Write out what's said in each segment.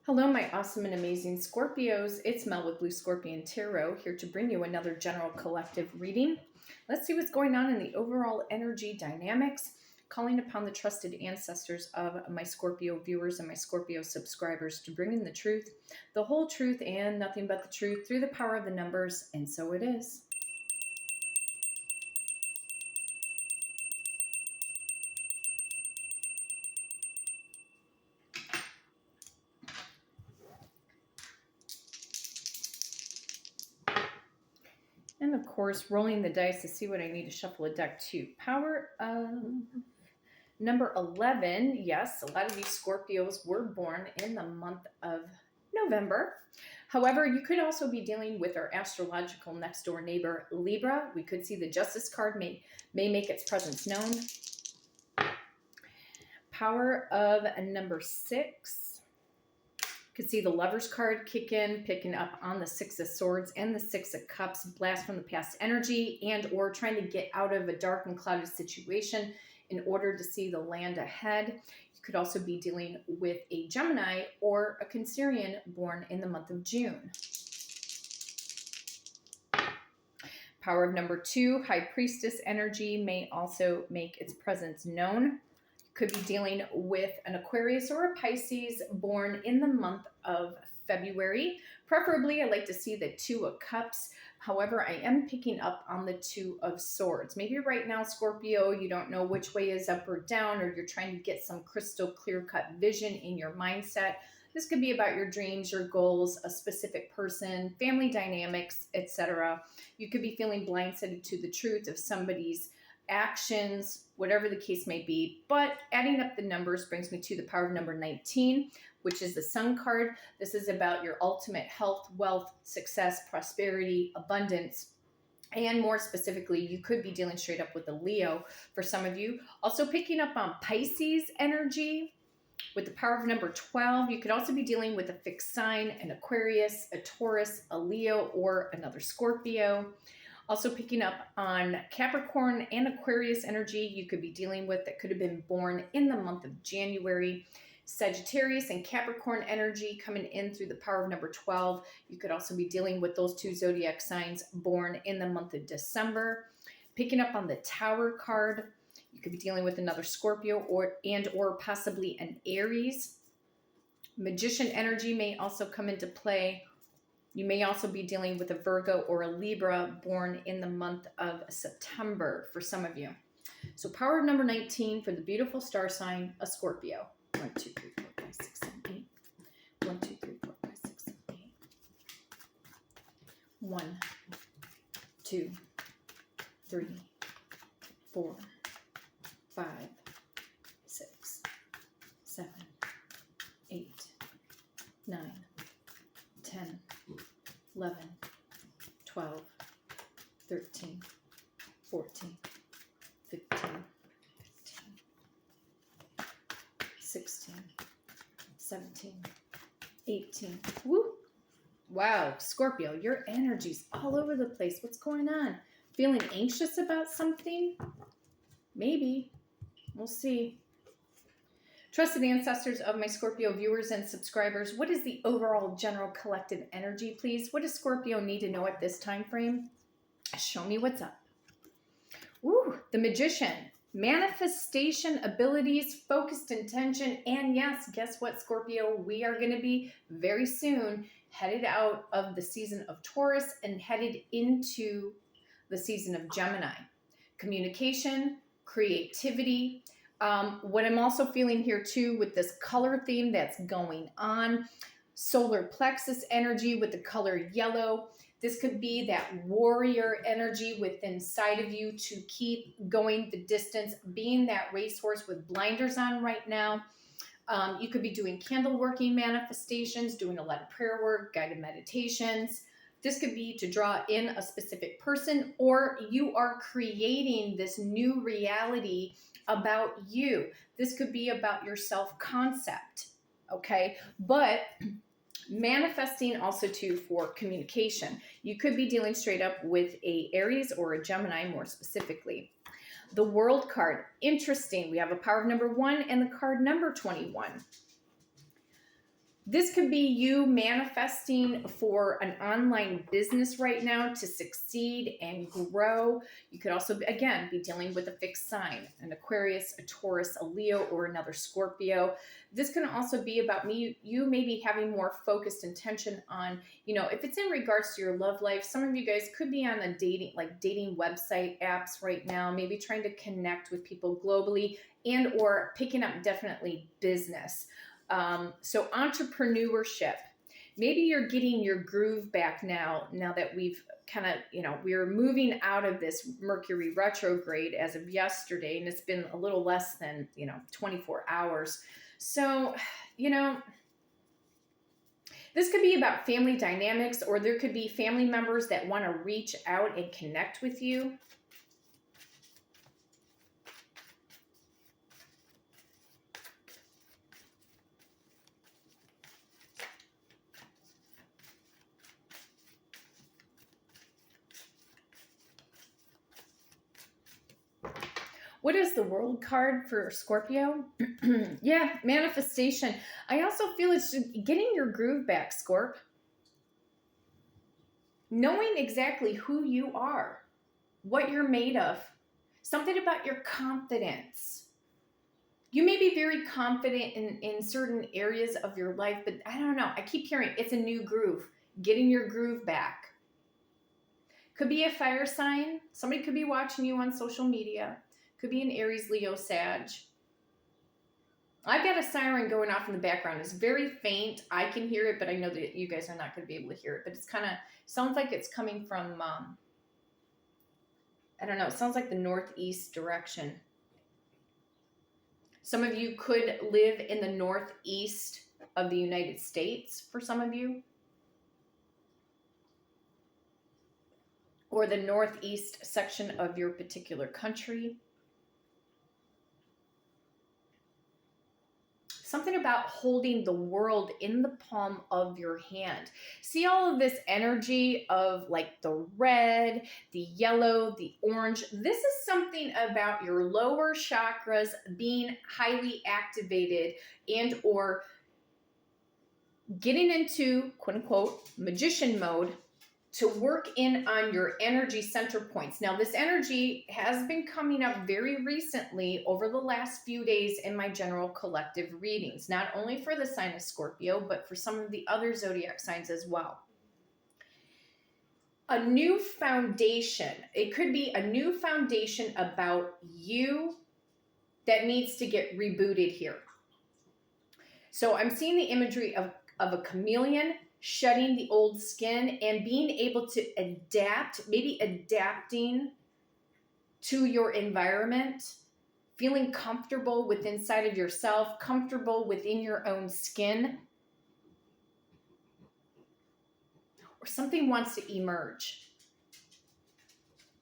Hello, my awesome and amazing Scorpios. It's Mel with Blue Scorpion Tarot, here to bring you another general collective reading. Let's see what's going on in the overall energy dynamics, calling upon the trusted ancestors of my Scorpio viewers and my Scorpio subscribers to bring in the truth, the whole truth, and nothing but the truth through the power of the numbers, and so it is. And of course, rolling the dice to see what I need to shuffle a deck to. Power of number 11. Yes, a lot of these Scorpios were born in the month of November. However, you could also be dealing with our astrological next door neighbor, Libra. We could see the Justice card may make its presence known. Power of number 6. Could see the Lover's card kick in, picking up on the Six of Swords and the Six of Cups, blast from the past energy, and or trying to get out of a dark and clouded situation in order to see the land ahead. You could also be dealing with a Gemini or a Cancerian born in the month of June. Power of number 2, High Priestess energy may also make its presence known. Could be dealing with an Aquarius or a Pisces born in the month of February. Preferably, I like to see the Two of Cups. However, I am picking up on the Two of Swords. Maybe right now, Scorpio, you don't know which way is up or down, or you're trying to get some crystal clear-cut vision in your mindset. This could be about your dreams, your goals, a specific person, family dynamics, etc. You could be feeling blindsided to the truth of somebody's actions, whatever the case may be. But adding up the numbers brings me to the power of number 19, which is the Sun card. This is about your ultimate health, wealth, success, prosperity, abundance. And more specifically, you could be dealing straight up with a Leo for some of you. Also picking up on Pisces energy with the power of number 12. You could also be dealing with a fixed sign, an Aquarius, a Taurus, a Leo, or another Scorpio. Also picking up on Capricorn and Aquarius energy you could be dealing with that could have been born in the month of January. Sagittarius and Capricorn energy coming in through the power of number 12. You could also be dealing with those two zodiac signs born in the month of December. Picking up on the Tower card, you could be dealing with another Scorpio or possibly an Aries. Magician energy may also come into play. You may also be dealing with a Virgo or a Libra born in the month of September for some of you. So power of number 19 for the beautiful star sign, a Scorpio. 1, 2, 3, 4, 5, 6, 7, 8. 1, 2, 3, 4, 5, 6, 7, 8. 1, 2, 3, 4, 5, 6, 7, 8, 9, 10. 11, 12, 13, 14, 15, 16, 17, 18. Woo! Wow, Scorpio, your energy's all over the place. What's going on? Feeling anxious about something? Maybe. We'll see. Trusted ancestors of my Scorpio viewers and subscribers, what is the overall general collective energy, please? What does Scorpio need to know at this time frame? Show me what's up. Ooh, the Magician. Manifestation abilities, focused intention, and yes, guess what, Scorpio? We are going to be very soon headed out of the season of Taurus and headed into the season of Gemini. Communication, creativity. What I'm also feeling here too with this color theme that's going on, solar plexus energy with the color yellow. This could be that warrior energy within inside of you to keep going the distance, being that racehorse with blinders on right now. You could be doing candle working manifestations, doing a lot of prayer work, guided meditations. This could be to draw in a specific person, or you are creating this new reality about you. This could be about your self-concept, okay? But manifesting also too for communication. You could be dealing straight up with a Aries or a Gemini more specifically. The World card, interesting. We have a power of number 1 and the card number 21. This could be you manifesting for an online business right now to succeed and grow. You could also, again, be dealing with a fixed sign, an Aquarius, a Taurus, a Leo, or another Scorpio. This can also be about you maybe having more focused intention on, if it's in regards to your love life. Some of you guys could be on a dating website apps right now, maybe trying to connect with people globally and or picking up definitely business. So entrepreneurship, maybe you're getting your groove back now that we've kind of, we're moving out of this Mercury retrograde as of yesterday, and it's been a little less than, 24 hours. So, this could be about family dynamics, or there could be family members that want to reach out and connect with you. What is the World card for Scorpio? Yeah, manifestation. I also feel it's just getting your groove back, Scorp. Knowing exactly who you are, what you're made of, something about your confidence. You may be very confident in certain areas of your life, but I don't know. I keep hearing it's a new groove, getting your groove back. Could be a fire sign. Somebody could be watching you on social media. Could be an Aries, Leo, Sag. I've got a siren going off in the background. It's very faint. I can hear it, but I know that you guys are not going to be able to hear it. But it's kind of sounds like it's coming from, I don't know. It sounds like the northeast direction. Some of you could live in the northeast of the United States for some of you. Or the northeast section of your particular country. Something about holding the world in the palm of your hand. See all of this energy of like the red, the yellow, the orange. This is something about your lower chakras being highly activated and or getting into quote unquote magician mode to work in on your energy center points. Now, this energy has been coming up very recently over the last few days in my general collective readings, not only for the sign of Scorpio, but for some of the other zodiac signs as well. A new foundation. It could be a new foundation about you that needs to get rebooted here. So I'm seeing the imagery of a chameleon shedding the old skin and being able to adapt, maybe adapting to your environment, feeling comfortable with inside of yourself, comfortable within your own skin. Or something wants to emerge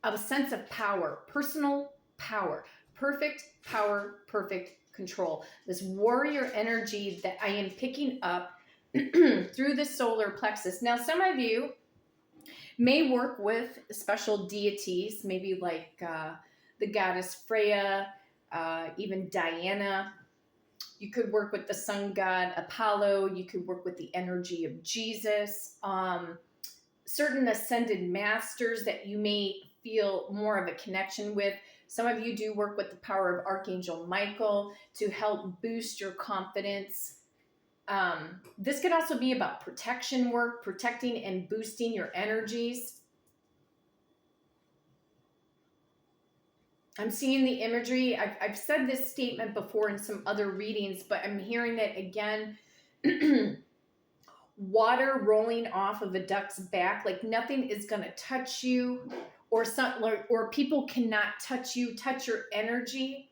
of a sense of power, personal power, perfect power, perfect control. This warrior energy that I am picking up through the solar plexus. Now, some of you may work with special deities, maybe like the goddess Freya, even Diana. You could work with the sun god Apollo. You could work with the energy of Jesus. Certain ascended masters that you may feel more of a connection with. Some of you do work with the power of Archangel Michael to help boost your confidence. This could also be about protection work, protecting and boosting your energies. I'm seeing the imagery. I've said this statement before in some other readings, but I'm hearing it again. Water rolling off of a duck's back, like nothing is going to touch you, or people cannot touch you, touch your energy.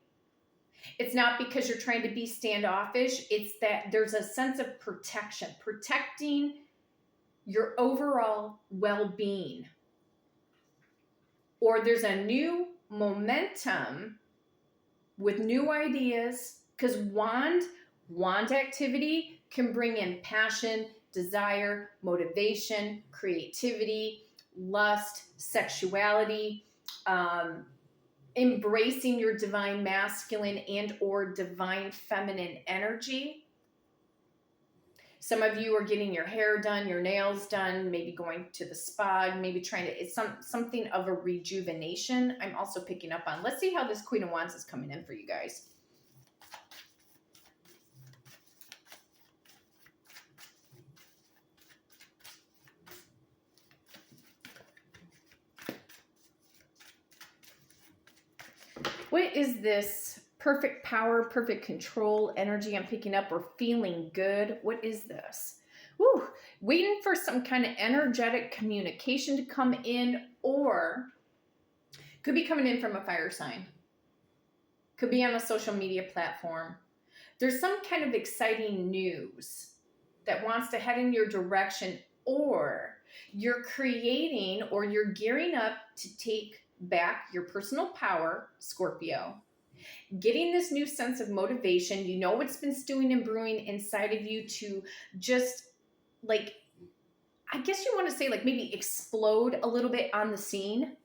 It's not because you're trying to be standoffish. It's that there's a sense of protection, protecting your overall well-being. Or there's a new momentum with new ideas, because wand activity can bring in passion, desire, motivation, creativity, lust, sexuality, embracing your divine masculine and or divine feminine energy. Some of you are getting your hair done, your nails done, maybe going to the spa, maybe trying to, it's something of a rejuvenation I'm also picking up on. Let's see how this Queen of Wands is coming in for you guys. What is this perfect power, perfect control energy I'm picking up, or feeling good? What is this? Woo, waiting for some kind of energetic communication to come in, or could be coming in from a fire sign. Could be on a social media platform. There's some kind of exciting news that wants to head in your direction, or you're creating or you're gearing up to take back your personal power, Scorpio. Getting this new sense of motivation. You know what's been stewing and brewing inside of you to just, like, I guess you want to say, like, maybe explode a little bit on the scene.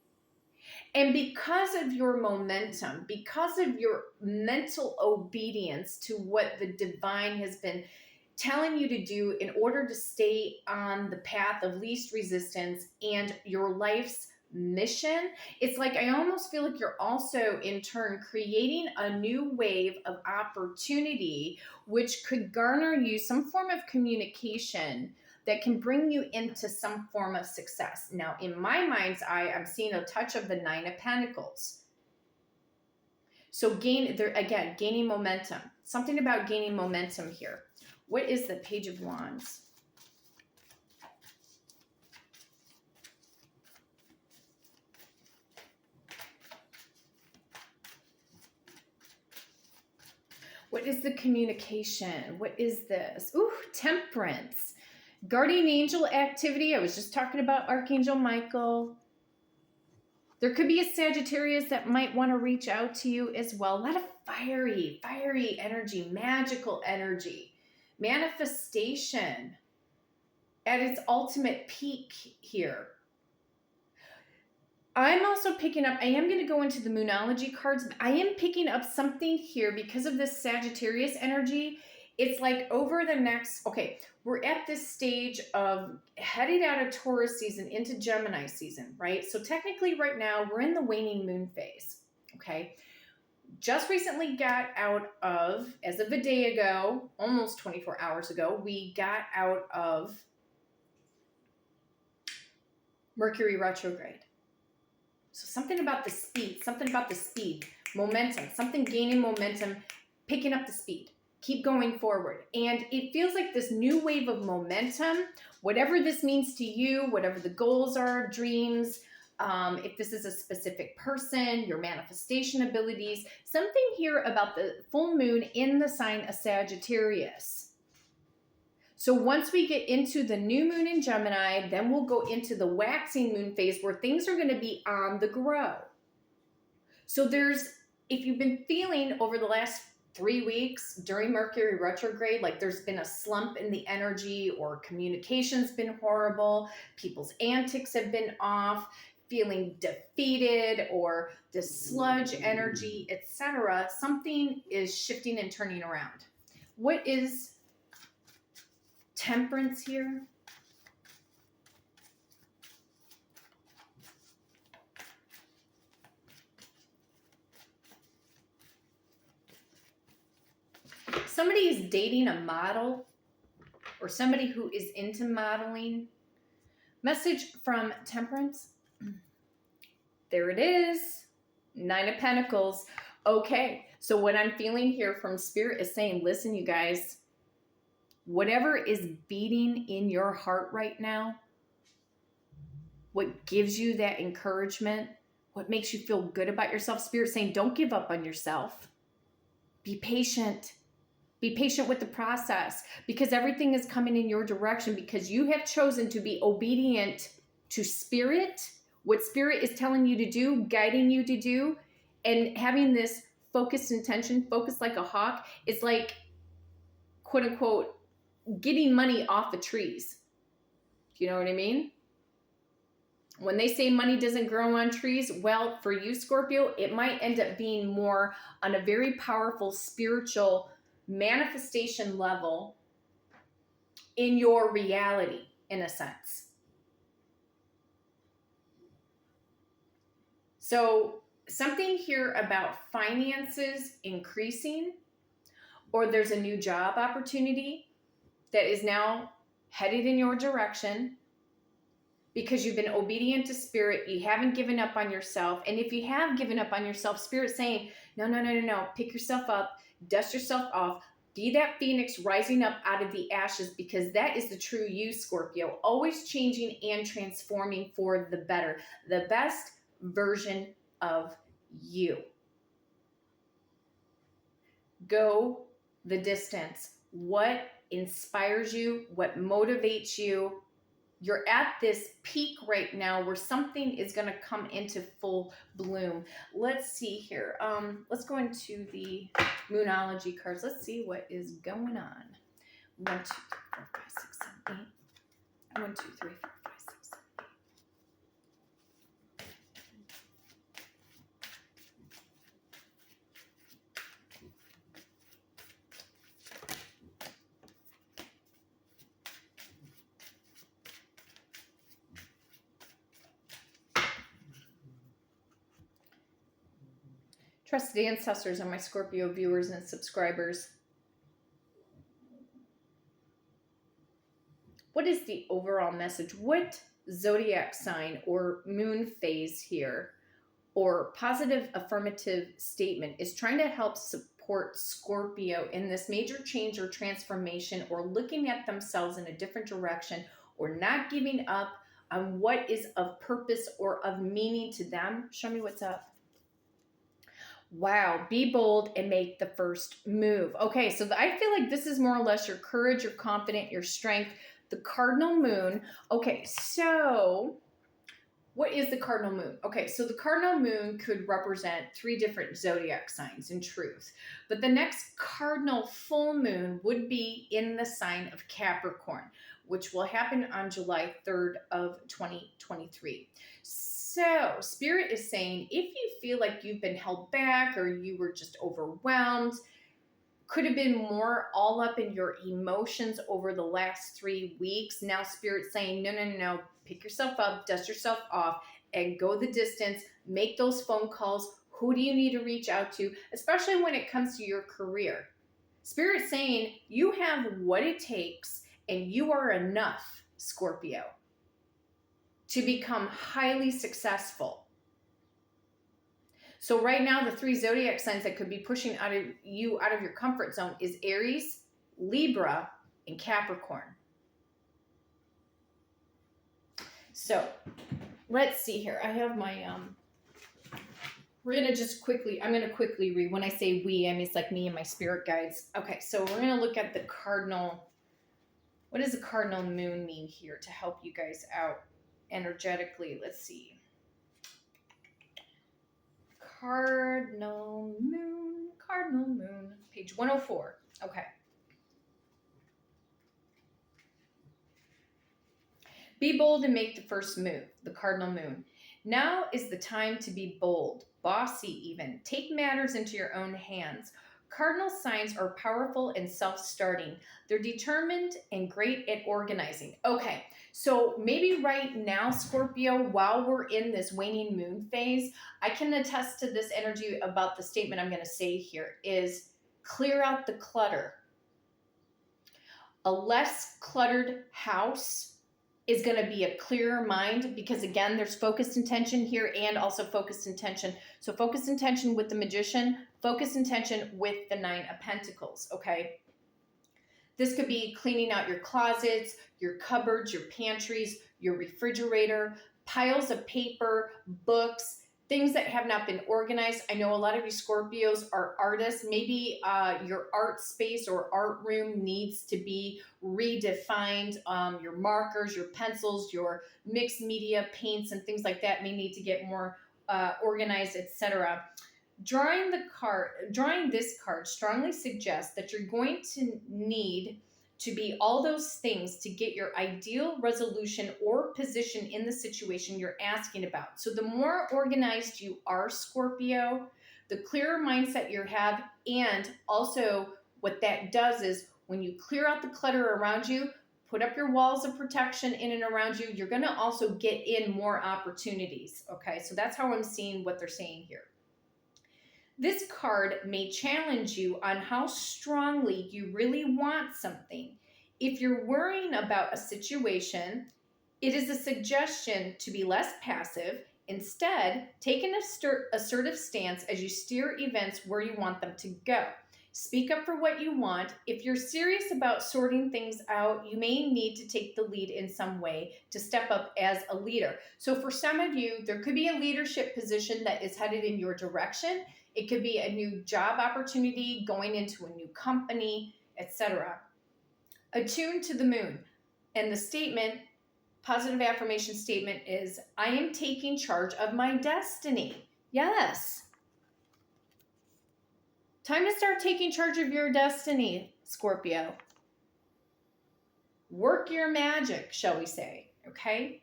And because of your momentum, because of your mental obedience to what the divine has been telling you to do in order to stay on the path of least resistance and your life's mission, it's like I almost feel like you're also in turn creating a new wave of opportunity, which could garner you some form of communication that can bring you into some form of success. Now, in my mind's eye, I'm seeing a touch of the Nine of Pentacles. So gaining momentum. Something about gaining momentum here. What is the Page of Wands? What is the communication? What is this? Ooh, Temperance. Guardian angel activity. I was just talking about Archangel Michael. There could be a Sagittarius that might want to reach out to you as well. A lot of fiery energy, magical energy, manifestation at its ultimate peak here. I'm also picking up, I am going to go into the Moonology cards, but I am picking up something here because of this Sagittarius energy. It's like over the next, okay, we're at this stage of heading out of Taurus season into Gemini season, right? So technically right now we're in the waning moon phase, okay? Just recently got out of, as of a day ago, almost 24 hours ago, we got out of Mercury retrograde. So something about the speed, momentum, something gaining momentum, picking up the speed. Keep going forward. And it feels like this new wave of momentum, whatever this means to you, whatever the goals are, dreams, if this is a specific person, your manifestation abilities, something here about the full moon in the sign of Sagittarius. So once we get into the new moon in Gemini, then we'll go into the waxing moon phase where things are going to be on the grow. So if you've been feeling over the last 3 weeks during Mercury retrograde, like there's been a slump in the energy or communication's been horrible, people's antics have been off, feeling defeated or the sludge energy, etc., something is shifting and turning around. What is Temperance here? Somebody is dating a model or somebody who is into modeling. Message from Temperance. There it is. Nine of Pentacles. Okay, so what I'm feeling here from Spirit is saying, listen, you guys, whatever is beating in your heart right now, what gives you that encouragement, what makes you feel good about yourself, Spirit saying, don't give up on yourself. Be patient. Be patient with the process because everything is coming in your direction because you have chosen to be obedient to Spirit, what Spirit is telling you to do, guiding you to do, and having this focused intention, focused like a hawk, is like, quote unquote, getting money off the trees. Do you know what I mean? When they say money doesn't grow on trees, well, for you, Scorpio, it might end up being more on a very powerful spiritual manifestation level in your reality, in a sense. So something here about finances increasing, or there's a new job opportunity that is now headed in your direction because you've been obedient to Spirit. You haven't given up on yourself. And if you have given up on yourself, Spirit's saying, no, pick yourself up, dust yourself off, be that phoenix rising up out of the ashes, because that is the true you, Scorpio, always changing and transforming for the better, the best version of you. Go the distance. What inspires you? What motivates you? You're at this peak right now where something is going to come into full bloom. Let's see here. Let's go into the Moonology cards. Let's see what is going on. 1, 2, 3, 4, 5, 6, 7, 8. 1, 2, 3, 4, 5, 6, 7, 8. Trusted ancestors are my Scorpio viewers and subscribers. What is the overall message? What zodiac sign or moon phase here, or positive affirmative statement, is trying to help support Scorpio in this major change or transformation, or looking at themselves in a different direction, or not giving up on what is of purpose or of meaning to them? Show me what's up. Wow, be bold and make the first move. Okay, so I feel like this is more or less your courage, your confidence, your strength, the cardinal moon. Okay, so what is the cardinal moon? Okay, so the cardinal moon could represent 3 different zodiac signs in truth, but the next cardinal full moon would be in the sign of Capricorn, which will happen on July 3rd of 2023. So Spirit is saying, if you feel like you've been held back or you were just overwhelmed, could have been more all up in your emotions over the last 3 weeks. Now Spirit's saying, no, pick yourself up, dust yourself off, and go the distance. Make those phone calls. Who do you need to reach out to, especially when it comes to your career? Spirit's saying you have what it takes and you are enough, Scorpio, to become highly successful. So right now, the 3 zodiac signs that could be pushing out of your comfort zone is Aries, Libra, and Capricorn. So let's see here. I have my, I'm going to quickly read. When I say we, I mean, it's like me and my spirit guides. Okay, so we're going to look at the cardinal. What does the cardinal moon mean here to help you guys out energetically? Let's see. Cardinal moon, page 104. Okay. Be bold and make the first move, the cardinal moon. Now is the time to be bold, bossy even. Take matters into your own hands. Cardinal signs are powerful and self-starting. They're determined and great at organizing. Okay, so maybe right now, Scorpio, while we're in this waning moon phase, I can attest to this energy about the statement I'm going to say here is clear out the clutter. A less cluttered house is going to be a clearer mind, because again, there's focused intention here and also focused intention. So focused intention with the Magician, focused intention with the 9 of Pentacles, okay? This could be cleaning out your closets, your cupboards, your pantries, your refrigerator, piles of paper, books, things that have not been organized. I know a lot of you Scorpios are artists. Maybe your art space or art room needs to be redefined. Your markers, your pencils, your mixed media paints and things like that may need to get more organized, etc. Drawing this card strongly suggests that you're going to need to be all those things to get your ideal resolution or position in the situation you're asking about. So the more organized you are, Scorpio, the clearer mindset you have, and also what that does is when you clear out the clutter around you, put up your walls of protection in and around you, you're going to also get in more opportunities. Okay, so that's how I'm seeing what they're saying here. This card may challenge you on how strongly you really want something. If you're worrying about a situation, it is a suggestion to be less passive. Instead, take an assertive stance as you steer events where you want them to go. Speak up for what you want. If you're serious about sorting things out, you may need to take the lead in some way to step up as a leader. So for some of you, there could be a leadership position that is headed in your direction. It could be a new job opportunity, going into a new company, etc. Attune to the moon. And the statement, positive affirmation statement is, I am taking charge of my destiny. Yes. Time to start taking charge of your destiny, Scorpio. Work your magic, shall we say, okay?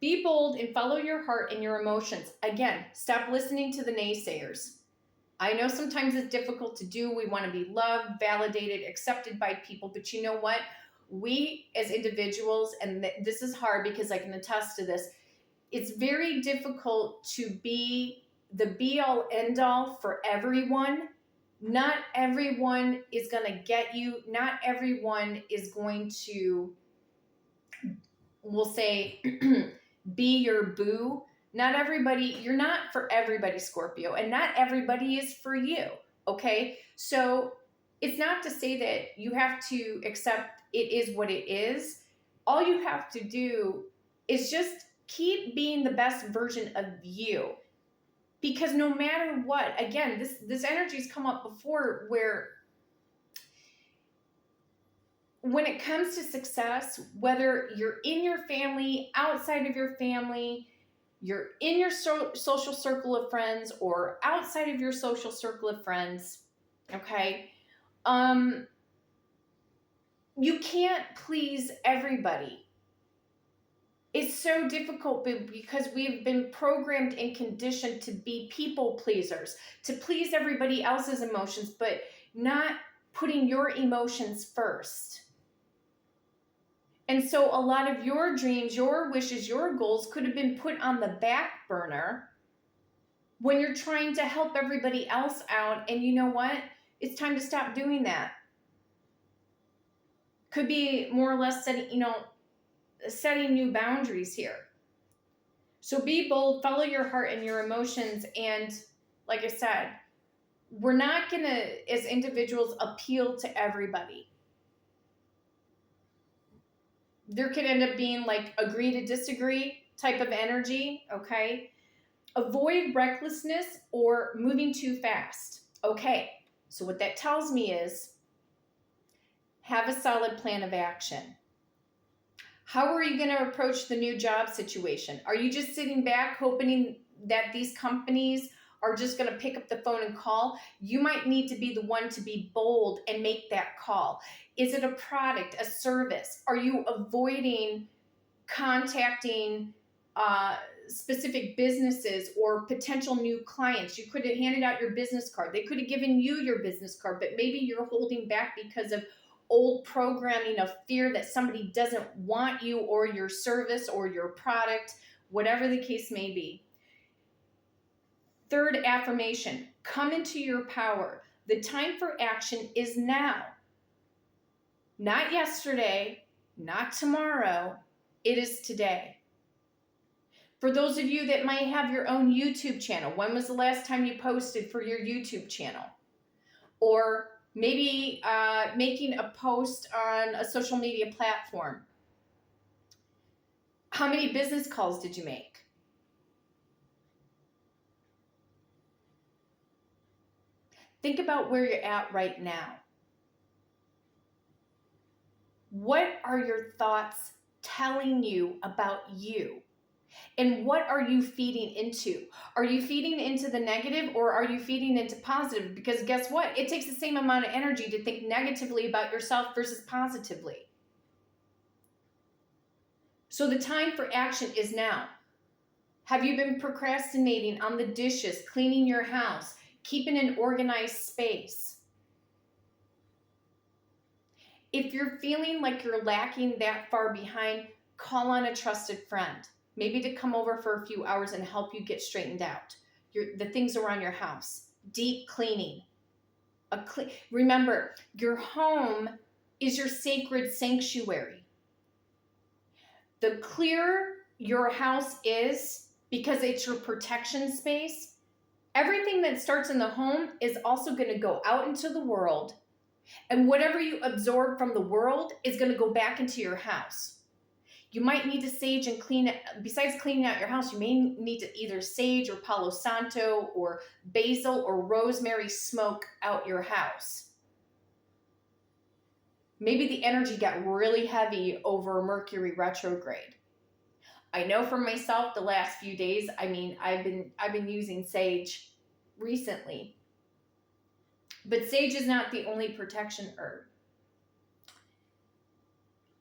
Be bold and follow your heart and your emotions. Again, stop listening to the naysayers. I know sometimes it's difficult to do. We want to be loved, validated, accepted by people, but you know what? We as individuals, and this is hard because I can attest to this, it's very difficult to be the be-all, end-all for everyone. Not everyone is going to get you. Not everyone is going to, we'll say, be your boo. Not everybody, you're not for everybody, Scorpio, and not everybody is for you, okay? So it's not to say that you have to accept it is what it is. All you have to do is just keep being the best version of you. Because no matter what, again, this energy's come up before where when it comes to success, whether you're in your family, outside of your family, you're in your social circle of friends or outside of your social circle of friends, okay? You can't please everybody. It's so difficult because we've been programmed and conditioned to be people pleasers, to please everybody else's emotions, but not putting your emotions first. And so a lot of your dreams, your wishes, your goals could have been put on the back burner when you're trying to help everybody else out. And you know what? It's time to stop doing that. Could be more or less setting new boundaries here. So be bold, follow your heart and your emotions. And like I said, we're not going to, as individuals, appeal to everybody. There could end up being like agree to disagree type of energy, okay? Avoid recklessness or moving too fast. Okay, so what that tells me is have a solid plan of action. How are you going to approach the new job situation? Are you just sitting back hoping that these companies are just going to pick up the phone and call? You might need to be the one to be bold and make that call. Is it a product, a service? Are you avoiding contacting specific businesses or potential new clients? You could have handed out your business card. They could have given you your business card, but maybe you're holding back because of old programming of fear that somebody doesn't want you or your service or your product, whatever the case may be. Third affirmation, come into your power. The time for action is now. Not yesterday, not tomorrow, it is today. For those of you that might have your own YouTube channel, when was the last time you posted for your YouTube channel? Or maybe making a post on a social media platform. How many business calls did you make? Think about where you're at right now. What are your thoughts telling you about you? And what are you feeding into? Are you feeding into the negative or are you feeding into positive? Because guess what? It takes the same amount of energy to think negatively about yourself versus positively. So the time for action is now. Have you been procrastinating on the dishes, cleaning your house, keeping an organized space? If you're feeling like you're lacking that far behind, call on a trusted friend, maybe to come over for a few hours and help you get straightened out. The things around your house, deep cleaning. Remember, your home is your sacred sanctuary. The clearer your house is, because it's your protection space, everything that starts in the home is also going to go out into the world. And whatever you absorb from the world is going to go back into your house. You might need to sage and clean it. Besides cleaning out your house, you may need to either sage or Palo Santo or basil or rosemary smoke out your house. Maybe the energy got really heavy over Mercury retrograde. I know for myself the last few days, I've been using sage recently. But sage is not the only protection herb.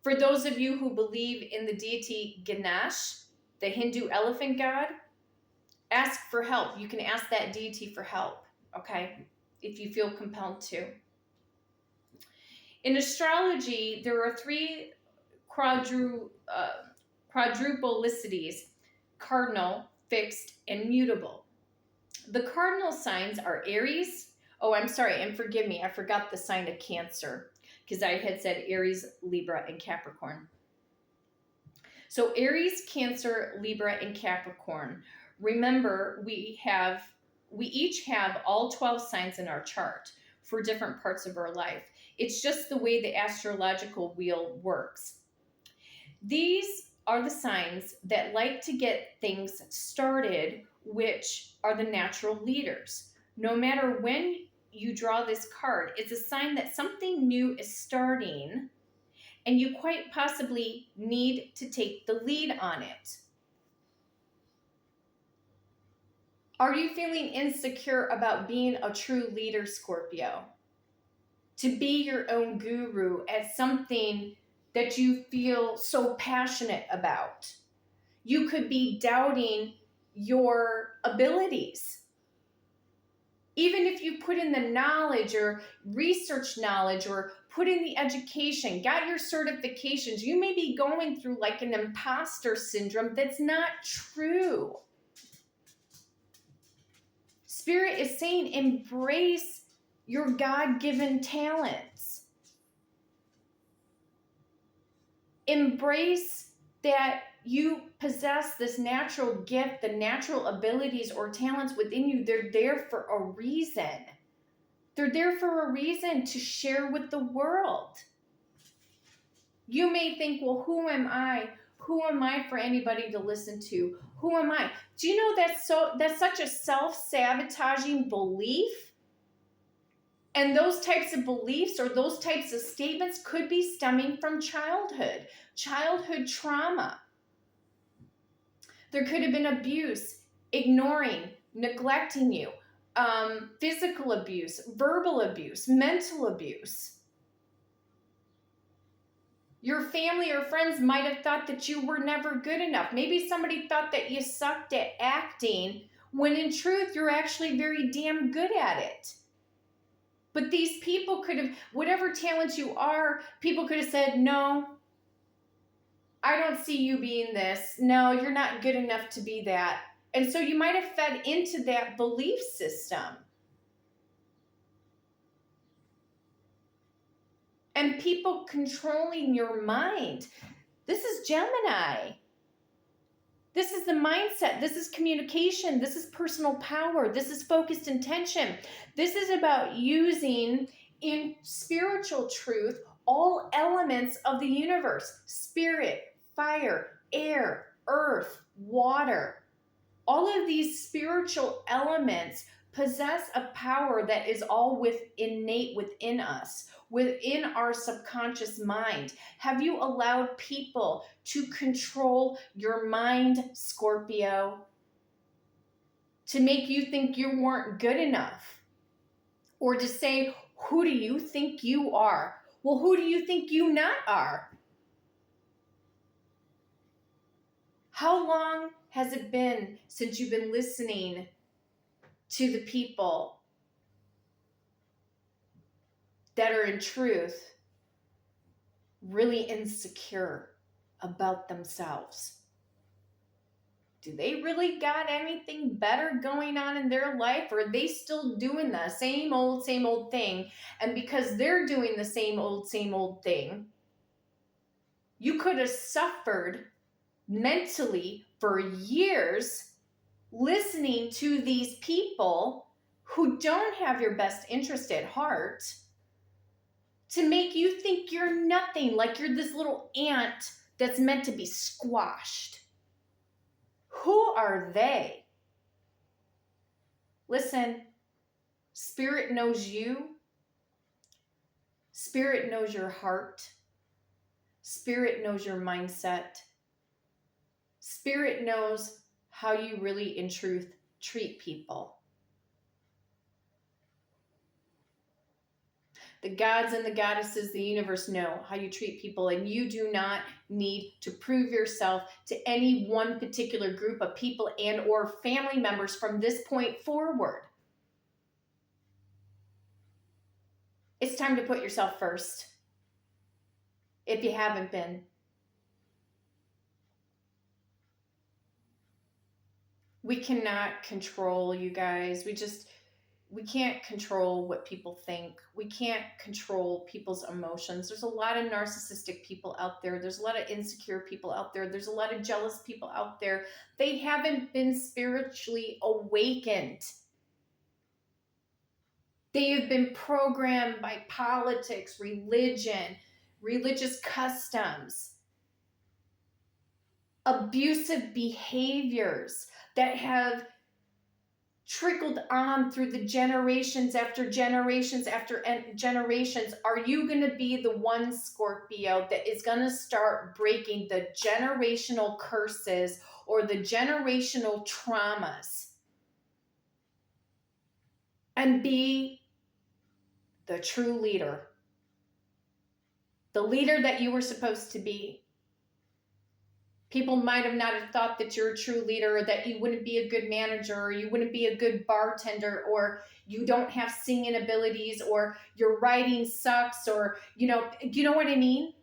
For those of you who believe in the deity Ganesh, the Hindu elephant god, ask for help. You can ask that deity for help, okay, if you feel compelled to. In astrology, there are 3 quadruplicity: cardinal, fixed, and mutable. The cardinal signs are Aries. Oh, I'm sorry, and forgive me, I forgot the sign of Cancer, because I had said Aries, Libra, and Capricorn. So Aries, Cancer, Libra, and Capricorn. Remember, we each have all 12 signs in our chart for different parts of our life. It's just the way the astrological wheel works. These are the signs that like to get things started, which are the natural leaders. No matter when you draw this card, it's a sign that something new is starting, and you quite possibly need to take the lead on it. Are you feeling insecure about being a true leader, Scorpio? To be your own guru at something that you feel so passionate about. You could be doubting your abilities. Even if you put in the knowledge or research knowledge or put in the education, got your certifications, you may be going through like an imposter syndrome that's not true. Spirit is saying embrace your God-given talents. Embrace that you possess this natural gift, the natural abilities or talents within you. They're there for a reason. They're there for a reason to share with the world. You may think, well, who am I? Who am I for anybody to listen to? Who am I? Do you know that's such a self-sabotaging belief? And those types of beliefs or those types of statements could be stemming from childhood trauma. There could have been abuse, ignoring, neglecting you, physical abuse, verbal abuse, mental abuse. Your family or friends might have thought that you were never good enough. Maybe somebody thought that you sucked at acting, when in truth, you're actually very damn good at it. But these people could have, whatever talents you are, people could have said, no, I don't see you being this. No, you're not good enough to be that. And so you might have fed into that belief system. And people controlling your mind. This is Gemini. This is the mindset. This is communication. This is personal power. This is focused intention. This is about using in spiritual truth all elements of the universe. Spirit, fire, air, earth, water. All of these spiritual elements possess a power that is all innate within us, within our subconscious mind. Have you allowed people to control your mind, Scorpio, to make you think you weren't good enough? Or to say, who do you think you are? Well, who do you think you not are? How long has it been since you've been listening to the people that are in truth really insecure about themselves? Do they really got anything better going on in their life? Or are they still doing the same old thing? And because they're doing the same old thing, you could have suffered mentally for years listening to these people who don't have your best interest at heart to make you think you're nothing, like you're this little ant that's meant to be squashed. Who are they? Listen, Spirit knows you. Spirit knows your heart. Spirit knows your mindset. Spirit knows how you really, in truth, treat people. The gods and the goddesses, the universe know how you treat people, and you do not need to prove yourself to any one particular group of people and or family members from this point forward. It's time to put yourself first, if you haven't been. We cannot control, you guys. We can't control what people think. We can't control people's emotions. There's a lot of narcissistic people out there. There's a lot of insecure people out there. There's a lot of jealous people out there. They haven't been spiritually awakened. They have been programmed by politics, religion, religious customs, abusive behaviors that have trickled on through the generations after generations after generations. Are you going to be the one, Scorpio, that is going to start breaking the generational curses or the generational traumas and be the true leader? The leader that you were supposed to be. People might have not have thought that you're a true leader, or that you wouldn't be a good manager, or you wouldn't be a good bartender, or you don't have singing abilities, or your writing sucks, or, you know what I mean?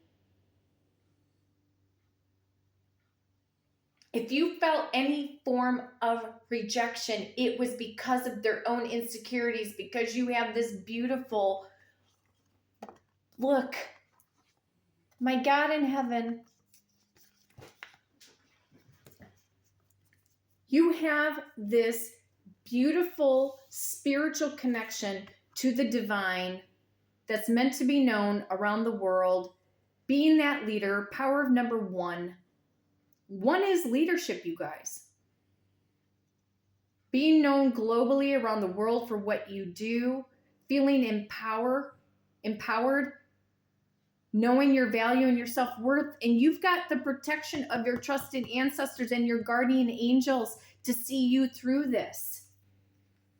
If you felt any form of rejection, it was because of their own insecurities, because you have this beautiful look. My God in heaven, you have this beautiful spiritual connection to the divine that's meant to be known around the world. Being that leader, power of number one. One is leadership, you guys. Being known globally around the world for what you do, feeling empowered, knowing your value and your self-worth, and you've got the protection of your trusted ancestors and your guardian angels to see you through this,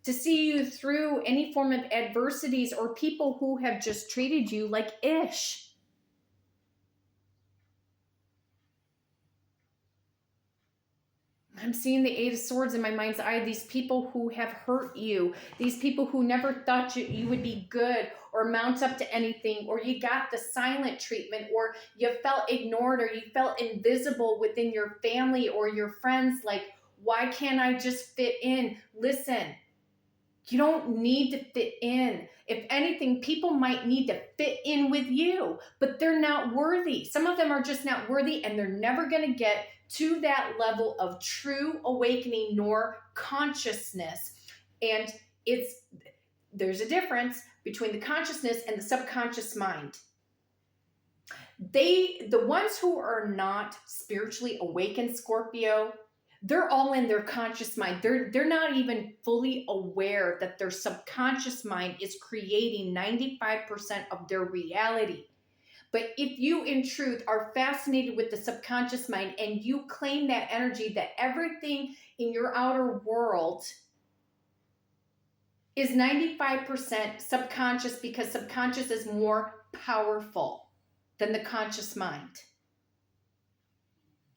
to see you through any form of adversities or people who have just treated you like ish. I'm seeing the Eight of Swords in my mind's eye. These people who have hurt you, these people who never thought you would be good or mount up to anything, or you got the silent treatment, or you felt ignored, or you felt invisible within your family or your friends. Like, why can't I just fit in? Listen, you don't need to fit in. If anything, people might need to fit in with you, but they're not worthy. Some of them are just not worthy, and they're never going to get to that level of true awakening nor consciousness. And there's a difference between the consciousness and the subconscious mind. The ones who are not spiritually awakened, Scorpio, they're all in their conscious mind. They're not even fully aware that their subconscious mind is creating 95% of their reality. But if you, in truth, are fascinated with the subconscious mind and you claim that energy, that everything in your outer world is 95% subconscious, because subconscious is more powerful than the conscious mind.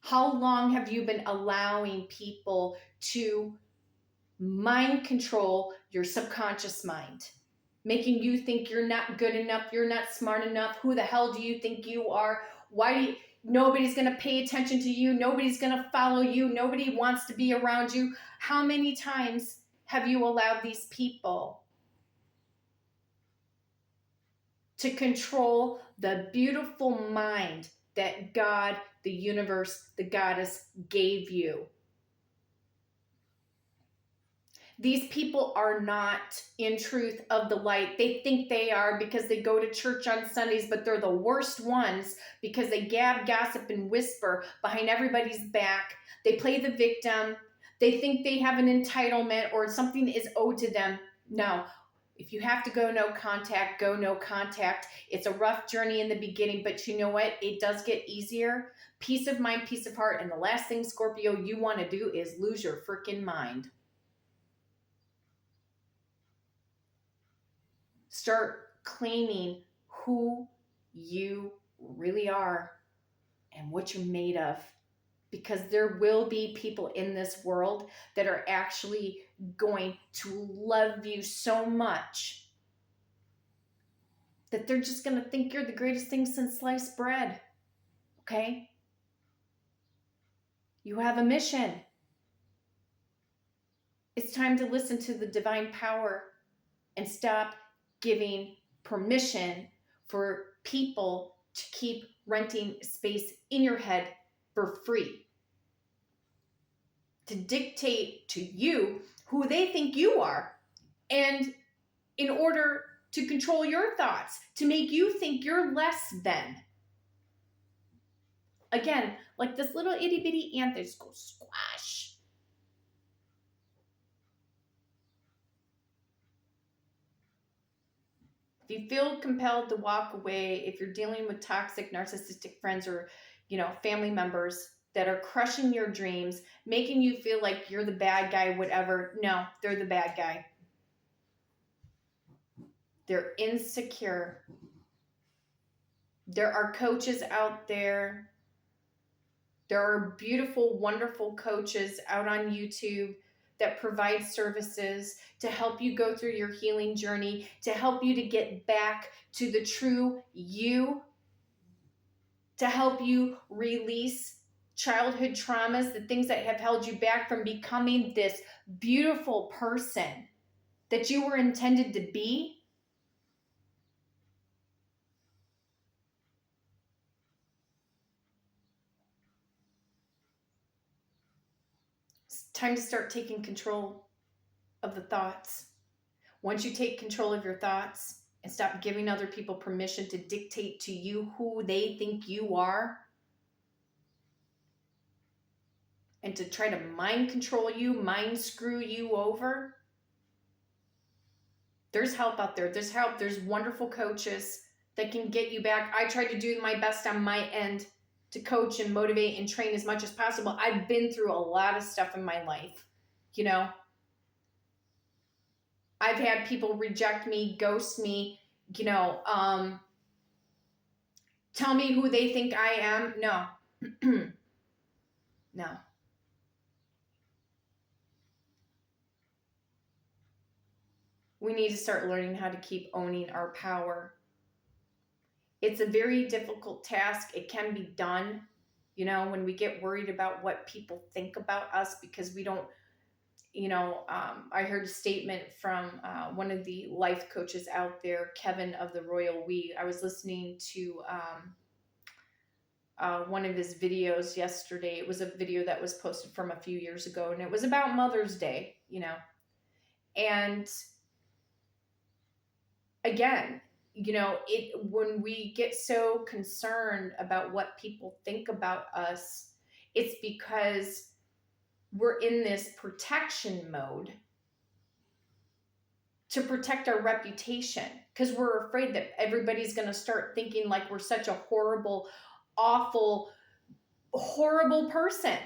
How long have you been allowing people to mind control your subconscious mind? making you think you're not good enough, you're not smart enough. Who the hell do you think you are? Nobody's going to pay attention to you. Nobody's going to follow you. Nobody wants to be around you. How many times have you allowed these people to control the beautiful mind that God, the universe, the goddess gave you? These people are not in truth of the light. They think they are because they go to church on Sundays, but they're the worst ones because they gab, gossip, and whisper behind everybody's back. They play the victim. They think they have an entitlement or something is owed to them. No. If you have to go no contact, go no contact. It's a rough journey in the beginning, but you know what? It does get easier. Peace of mind, peace of heart. And the last thing, Scorpio, you want to do is lose your freaking mind. Start claiming who you really are and what you're made of. Because there will be people in this world that are actually going to love you so much that they're just going to think you're the greatest thing since sliced bread. Okay? You have a mission. It's time to listen to the divine power and stop giving permission for people to keep renting space in your head for free, to dictate to you who they think you are, and in order to control your thoughts, to make you think you're less than. Again, like this little itty bitty ant that just goes squash. If you feel compelled to walk away, if you're dealing with toxic, narcissistic friends or, family members that are crushing your dreams, making you feel like you're the bad guy, whatever, no, they're the bad guy. They're insecure. There are coaches out there. There are beautiful, wonderful coaches out on YouTube that provide services to help you go through your healing journey, to help you to get back to the true you, to help you release childhood traumas, the things that have held you back from becoming this beautiful person that you were intended to be. It's time to start taking control of the thoughts. Once you take control of your thoughts and stop giving other people permission to dictate to you who they think you are, and to try to mind control you, mind screw you over, there's help out there. There's help. There's wonderful coaches that can get you back. I try to do my best on my end to coach and motivate and train as much as possible. I've been through a lot of stuff in my life, I've had people reject me, ghost me, tell me who they think I am. No. No. We need to start learning how to keep owning our power. It's a very difficult task. It can be done, when we get worried about what people think about us because we don't, I heard a statement from one of the life coaches out there, Kevin of the Royal We. I was listening to one of his videos yesterday. It was a video that was posted from a few years ago, and it was about Mother's Day, and again, when we get so concerned about what people think about us, it's because we're in this protection mode to protect our reputation, because we're afraid that everybody's going to start thinking like we're such a horrible, awful, horrible person.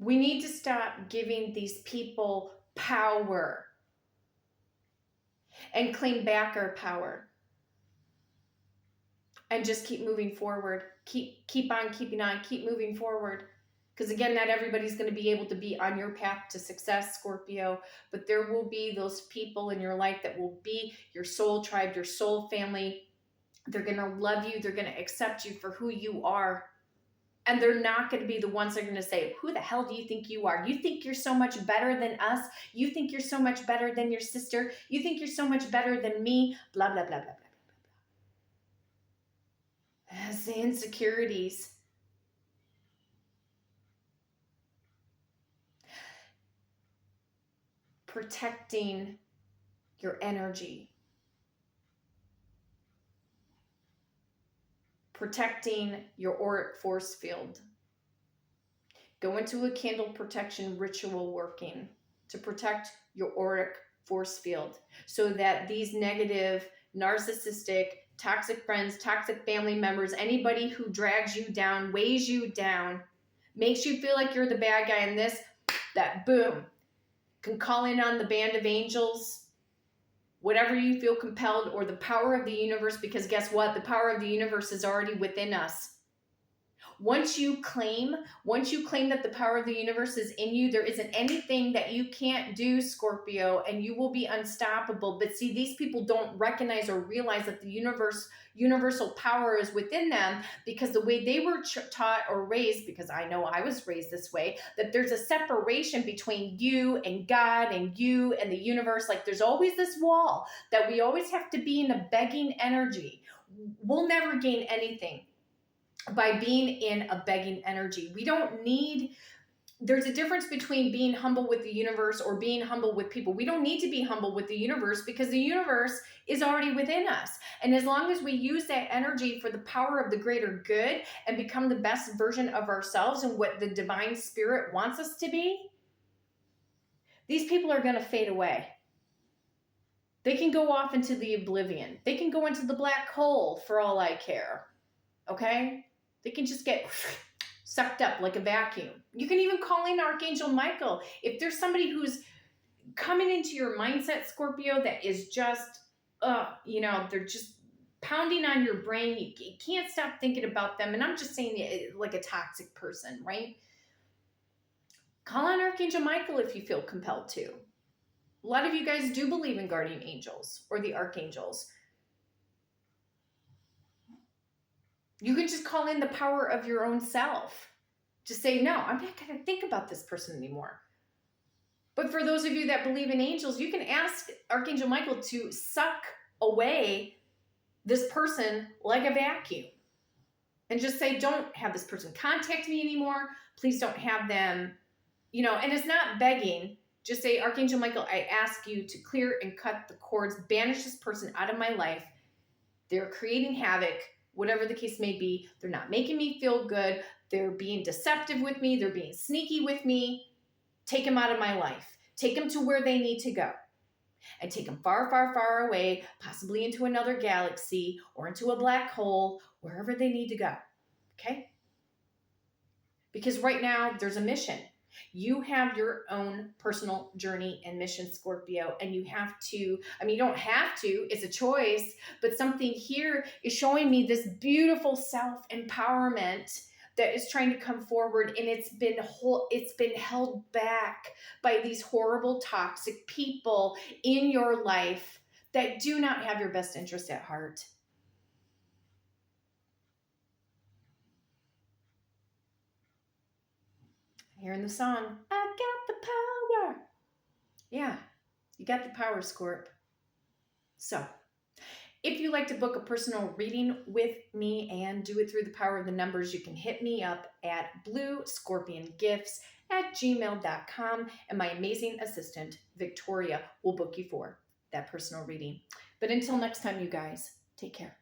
We need to stop giving these people power and claim back our power and just keep moving forward. Keep on keeping on, keep moving forward, Because again, not everybody's going to be able to be on your path to success, Scorpio, but there will be those people in your life that will be your soul tribe, your soul family. They're going to love you. They're going to accept you for who you are. And they're not going to be the ones that are going to say, who the hell do you think you are? You think you're so much better than us? You think you're so much better than your sister? You think you're so much better than me? Blah, blah, blah, blah, blah, blah, blah. As the insecurities. Protecting your energy. Protecting your auric force field. Go into a candle protection ritual working to protect your auric force field so that these negative, narcissistic, toxic friends, toxic family members, anybody who drags you down, weighs you down, makes you feel like you're the bad guy in this, that boom, can call in on the band of angels, whatever you feel compelled, or the power of the universe, because guess what? The power of the universe is already within us. Once you claim that the power of the universe is in you, there isn't anything that you can't do, Scorpio, and you will be unstoppable. But see, these people don't recognize or realize that the universal power is within them, because the way they were taught or raised, because I know I was raised this way, that there's a separation between you and God and you and the universe. Like there's always this wall that we always have to be in a begging energy. We'll never gain anything by being in a begging energy. We don't need, there's a difference between being humble with the universe or being humble with people. We don't need to be humble with the universe because the universe is already within us. And as long as we use that energy for the power of the greater good and become the best version of ourselves and what the divine spirit wants us to be, these people are going to fade away. They can go off into the oblivion. They can go into the black hole for all I care. Okay? They can just get sucked up like a vacuum. You can even call in Archangel Michael. If there's somebody who's coming into your mindset, Scorpio, that is just, they're just pounding on your brain. You can't stop thinking about them. And I'm just saying it like a toxic person, right? Call on Archangel Michael if you feel compelled to. A lot of you guys do believe in guardian angels or the archangels. You can just call in the power of your own self. Just say, no, I'm not going to think about this person anymore. But for those of you that believe in angels, you can ask Archangel Michael to suck away this person like a vacuum. And just say, don't have this person contact me anymore. Please don't have them, and it's not begging. Just say, Archangel Michael, I ask you to clear and cut the cords, banish this person out of my life. They're creating havoc. Whatever the case may be, they're not making me feel good. They're being deceptive with me. They're being sneaky with me. Take them out of my life. Take them to where they need to go. And take them far, far, far away, possibly into another galaxy or into a black hole, wherever they need to go. Okay? Because right now, there's a mission. You have your own personal journey and mission, Scorpio, and you have to, you don't have to, it's a choice, but something here is showing me this beautiful self-empowerment that is trying to come forward, and it's been held back by these horrible, toxic people in your life that do not have your best interest at heart. Hearing the song, I got the power. Yeah, you got the power, Scorp. So, if you'd like to book a personal reading with me and do it through the power of the numbers, you can hit me up at bluescorpiongifts@gmail.com, and my amazing assistant, Victoria, will book you for that personal reading. But until next time, you guys, take care.